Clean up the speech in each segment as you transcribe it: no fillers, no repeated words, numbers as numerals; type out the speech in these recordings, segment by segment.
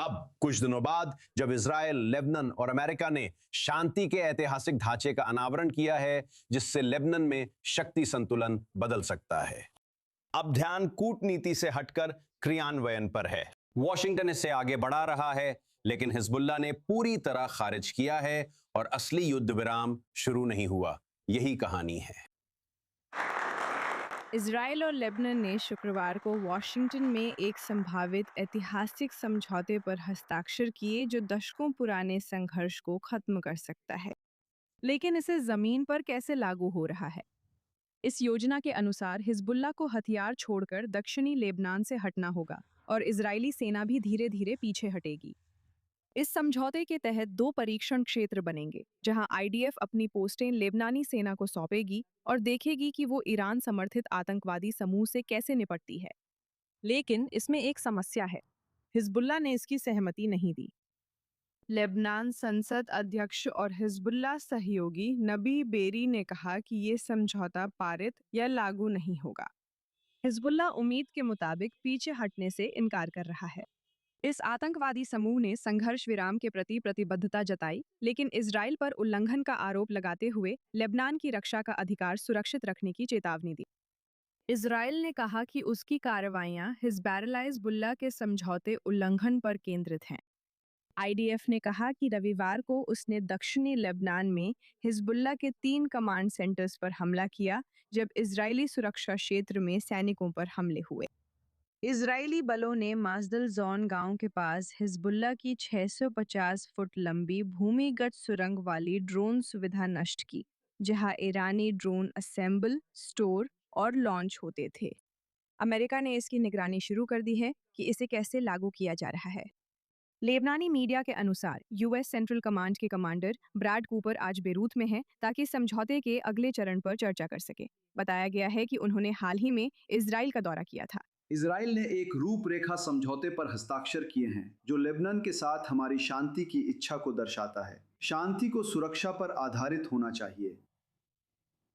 अब कुछ दिनों बाद जब इजराइल, लेबनान और अमेरिका ने शांति के ऐतिहासिक ढांचे का अनावरण किया है जिससे लेबनान में शक्ति संतुलन बदल सकता है। अब ध्यान कूटनीति से हटकर क्रियान्वयन पर है। वॉशिंगटन इसे आगे बढ़ा रहा है, लेकिन हिजबुल्लाह ने पूरी तरह खारिज किया है और असली युद्ध विराम शुरू नहीं हुआ। यही कहानी है। इजराइल और लेबनान ने शुक्रवार को वॉशिंगटन में एक संभावित ऐतिहासिक समझौते पर हस्ताक्षर किए जो दशकों पुराने संघर्ष को खत्म कर सकता है। लेकिन इसे जमीन पर कैसे लागू हो रहा है? इस योजना के अनुसार हिजबुल्लाह को हथियार छोड़कर दक्षिणी लेबनान से हटना होगा और इजरायली सेना भी धीरे धीरे पीछे हटेगी। इस समझौते के तहत 2 परीक्षण क्षेत्र बनेंगे जहां आईडीएफ अपनी पोस्टें लेबनानी सेना को सौंपेगी और देखेगी कि वो ईरान समर्थित आतंकवादी समूह से कैसे निपटती है। लेकिन इसमें एक समस्या है, हिजबुल्लाह ने इसकी सहमति नहीं दी। लेबनान संसद अध्यक्ष और हिजबुल्लाह सहयोगी नबी बेरी ने कहा कि ये समझौता पारित या लागू नहीं होगा। हिजबुल्लाह उम्मीद के मुताबिक पीछे हटने से इनकार कर रहा है। इस आतंकवादी समूह ने संघर्ष विराम के प्रति प्रतिबद्धता जताई, लेकिन इजराइल पर उल्लंघन का आरोप लगाते हुए लेबनान की रक्षा का अधिकार सुरक्षित रखने की चेतावनी दी। इजराइल ने कहा कि उसकी कार्रवाइयां हिजबुल्लाह के समझौते उल्लंघन पर केंद्रित हैं। आईडीएफ ने कहा कि रविवार को उसने दक्षिणी लेबनान में हिजबुल्लाह के 3 कमांड सेंटर्स पर हमला किया जब इजरायली सुरक्षा क्षेत्र में सैनिकों पर हमले हुए। इजरायली बलों ने माजदल जोन गांव के पास हिजबुल्लाह की 650 फुट लंबी भूमिगत सुरंग वाली ड्रोन सुविधा नष्ट की, जहां ईरानी ड्रोन असेंबल, स्टोर और लॉन्च होते थे। अमेरिका ने इसकी निगरानी शुरू कर दी है कि इसे कैसे लागू किया जा रहा है। लेबनानी मीडिया के अनुसार यूएस सेंट्रल कमांड के कमांडर ब्रैड कूपर आज बेरूत में हैं ताकि समझौते के अगले चरण पर चर्चा कर सके। बताया गया है कि उन्होंने हाल ही में इजराइल का दौरा किया था। इजराइल ने एक रूपरेखा समझौते पर हस्ताक्षर किए हैं जो लेबनान के साथ हमारी शांति की इच्छा को दर्शाता है। शांति को सुरक्षा पर आधारित होना चाहिए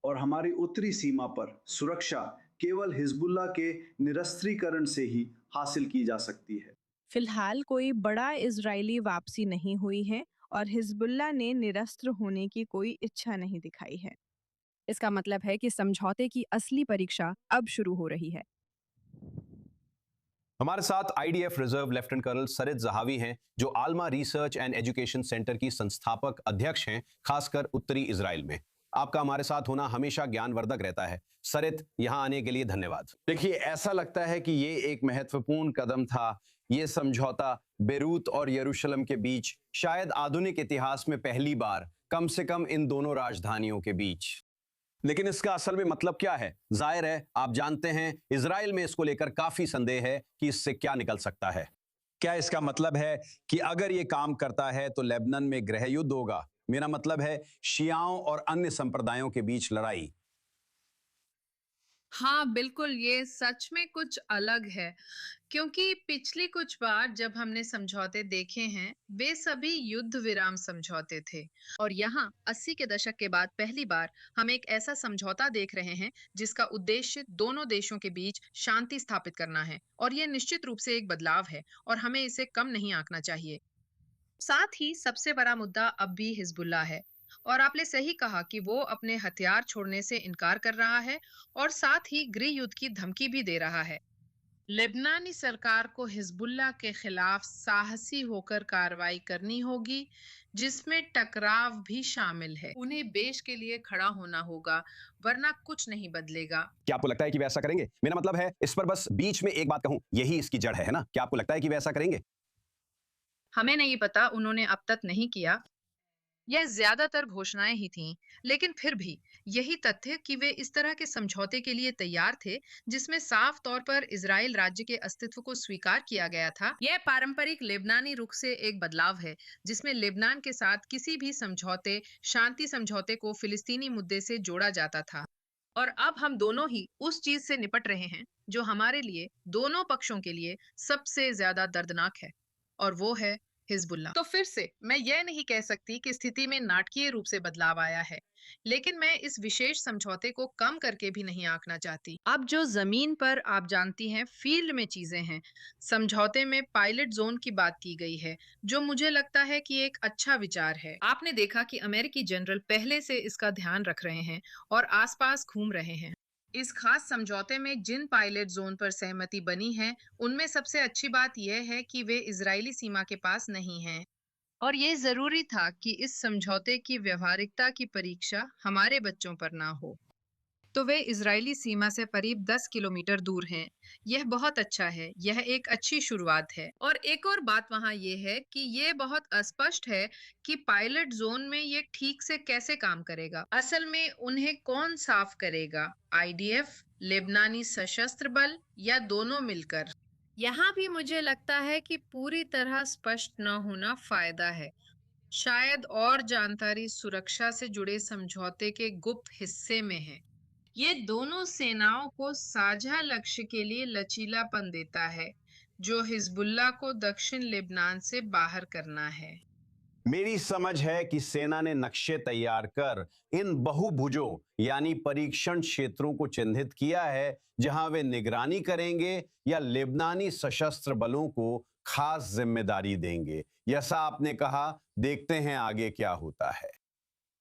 और हमारी उत्तरी सीमा पर सुरक्षा केवल हिजबुल्लाह के निरस्त्रीकरण से ही हासिल की जा सकती है। फिलहाल कोई बड़ा इजरायली वापसी नहीं हुई है और हिजबुल्लाह ने निरस्त्र होने की कोई इच्छा नहीं दिखाई है। इसका मतलब है कि समझौते की असली परीक्षा अब शुरू हो रही है। हमारे साथ आईडीएफ रिजर्व लेफ्टिनेंट कर्नल सरित जहावी हैं, जो आलमा रिसर्च एंड एजुकेशन सेंटर की संस्थापक अध्यक्ष हैं, खासकर उत्तरी इजराइल में। आपका हमारे साथ होना हमेशा ज्ञानवर्धक रहता है। सरित, यहां आने के लिए धन्यवाद। देखिए, ऐसा लगता है कि ये एक महत्वपूर्ण कदम था। ये समझौता बेरूत और यरूशलेम के बीच, शायद आधुनिक इतिहास में पहली बार, कम से कम इन दोनों राजधानियों के बीच। लेकिन इसका असल में मतलब क्या है? जाहिर है, आप जानते हैं, इजराइल में इसको लेकर काफी संदेह है कि इससे क्या निकल सकता है। क्या इसका मतलब है कि अगर ये काम करता है तो लेबनान में गृह युद्ध होगा? मेरा मतलब है शियाओं और अन्य संप्रदायों के बीच लड़ाई। हाँ, बिल्कुल, ये सच में कुछ अलग है, क्योंकि पिछली कुछ बार जब हमने समझौते देखे हैं, वे सभी युद्ध विराम समझौते थे। और यहाँ 80 के दशक के बाद पहली बार हम एक ऐसा समझौता देख रहे हैं जिसका उद्देश्य दोनों देशों के बीच शांति स्थापित करना है। और ये निश्चित रूप से एक बदलाव है और हमें इसे कम नहीं आंकना चाहिए। साथ ही सबसे बड़ा मुद्दा अब भी हिजबुल्लाह है। और आपने सही कहा कि वो अपने हथियार छोड़ने से इनकार कर रहा है और साथ ही गृह युद्ध की धमकी भी दे रहा है। लेबनानी सरकार को हिजबुल्लाह के खिलाफ साहसी होकर कार्रवाई करनी होगी, जिसमें टकराव भी शामिल है। उन्हें देश के लिए खड़ा होना होगा, वरना कुछ नहीं बदलेगा। क्या आपको लगता है कि वे ऐसा करेंगे? मेरा मतलब है, इस पर बस बीच में एक बात कहूं, यही इसकी जड़ है ना? क्या आपको लगता है कि वे ऐसा करेंगे? हमें नहीं पता, उन्होंने अब तक नहीं किया। यह ज्यादातर घोषणाएं ही थीं, लेकिन फिर भी यही तथ्य कि वे इस तरह के समझौते के लिए तैयार थे, जिसमें साफ तौर पर इजराइल राज्य के अस्तित्व को स्वीकार किया गया था, यह पारंपरिक लेबनानी रुख से एक बदलाव है, जिसमें लेबनान के साथ किसी भी समझौते, शांति समझौते को फिलिस्तीनी मुद्दे से जोड़ा जाता था। और अब हम दोनों ही उस चीज से निपट रहे हैं जो हमारे लिए, दोनों पक्षों के लिए सबसे ज्यादा दर्दनाक है, और वो है हिजबुल्ला। तो फिर से मैं यह नहीं कह सकती कि स्थिति में नाटकीय रूप से बदलाव आया है, लेकिन मैं इस विशेष समझौते को कम करके भी नहीं आंकना चाहती। अब जो जमीन पर आप जानती हैं फील्ड में चीजें हैं, समझौते में पायलट जोन की बात की गई है, जो मुझे लगता है कि एक अच्छा विचार है। आपने देखा कि अमेरिकी जनरल पहले से इसका ध्यान रख रहे हैं और आसपास घूम रहे हैं। इस खास समझौते में जिन पायलट जोन पर सहमति बनी है, उनमें सबसे अच्छी बात यह है कि वे इजरायली सीमा के पास नहीं हैं। और ये जरूरी था कि इस समझौते की व्यवहारिकता की परीक्षा हमारे बच्चों पर ना हो। तो वे इजरायली सीमा से करीब 10 किलोमीटर दूर हैं। यह बहुत अच्छा है, यह एक अच्छी शुरुआत है। और एक और बात वहाँ ये है कि ये बहुत अस्पष्ट है कि पायलट जोन में ये ठीक से कैसे काम करेगा। असल में उन्हें कौन साफ करेगा, आईडीएफ, लेबनानी सशस्त्र बल या दोनों मिलकर? यहाँ भी मुझे लगता है कि पूरी तरह स्पष्ट न होना फायदा है। शायद और जानकारी सुरक्षा से जुड़े समझौते के गुप्त हिस्से में है। ये दोनों सेनाओं को साझा लक्ष्य के लिए लचीलापन देता है, जो हिजबुल्लाह को दक्षिण लेबनान से बाहर करना है। मेरी समझ है कि सेना ने नक्शे तैयार कर इन बहुभुजों यानी परीक्षण क्षेत्रों को चिन्हित किया है, जहां वे निगरानी करेंगे या लेबनानी सशस्त्र बलों को खास जिम्मेदारी देंगे। जैसा आपने कहा, देखते हैं आगे क्या होता है।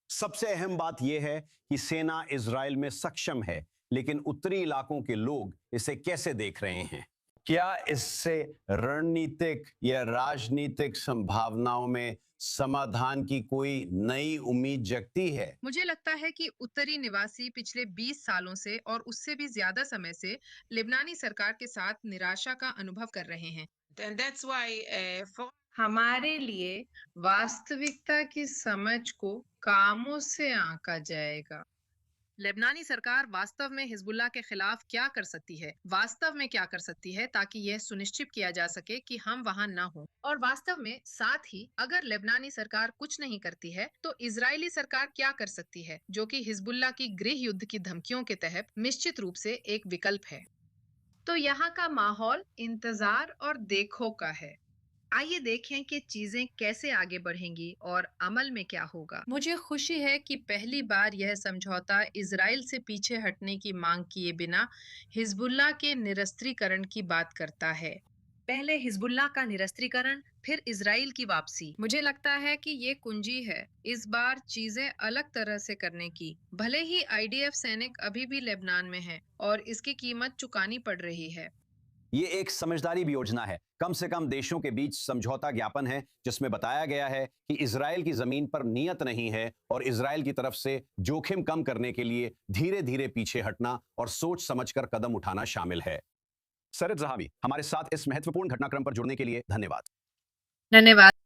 सबसे अहम बात यह है कि सेना इजराइल में सक्षम है, लेकिन उत्तरी इलाकों के लोग इसे कैसे देख रहे हैं? क्या इससे रणनीतिक या राजनीतिक संभावनाओं में समाधान की कोई नई उम्मीद जगती है? मुझे लगता है कि उत्तरी निवासी पिछले 20 सालों से और उससे भी ज्यादा समय से लेबनानी सरकार के साथ निराशा का अनुभव कर रहे हैं। And that's why हमारे लिए वास्तविकता की समझ को कामों से आंका जाएगा। लेबनानी सरकार वास्तव में हिजबुल्लाह के खिलाफ क्या कर सकती है, वास्तव में क्या कर सकती है ताकि यह सुनिश्चित किया जा सके कि हम वहां ना हो। और वास्तव में साथ ही अगर लेबनानी सरकार कुछ नहीं करती है, तो इजरायली सरकार क्या कर सकती है, जो कि हिजबुल्लाह की गृह युद्ध की धमकियों के तहत निश्चित रूप से एक विकल्प है। तो यहाँ का माहौल इंतजार और देखो का है। आइए देखें कि चीजें कैसे आगे बढ़ेंगी और अमल में क्या होगा। मुझे खुशी है कि पहली बार यह समझौता इजराइल से पीछे हटने की मांग किए बिना हिजबुल्लाह के निरस्त्रीकरण की बात करता है। पहले हिजबुल्लाह का निरस्त्रीकरण, फिर इजराइल की वापसी। मुझे लगता है कि ये कुंजी है इस बार चीजें अलग तरह से करने की। भले ही आईडीएफ सैनिक अभी भी लेबनान में हैं और इसकी कीमत चुकानी पड़ रही है। ये एक समझदारी भी योजना है। कम से कम देशों के बीच समझौता ज्ञापन है, जिसमें बताया गया है कि इजराइल की जमीन पर नियत नहीं है और इजराइल की तरफ से जोखिम कम करने के लिए धीरे धीरे पीछे हटना और सोच समझकर कदम उठाना शामिल है। सरित ज़हावी, हमारे साथ इस महत्वपूर्ण घटनाक्रम पर जुड़ने के लिए धन्यवाद। धन्यवाद।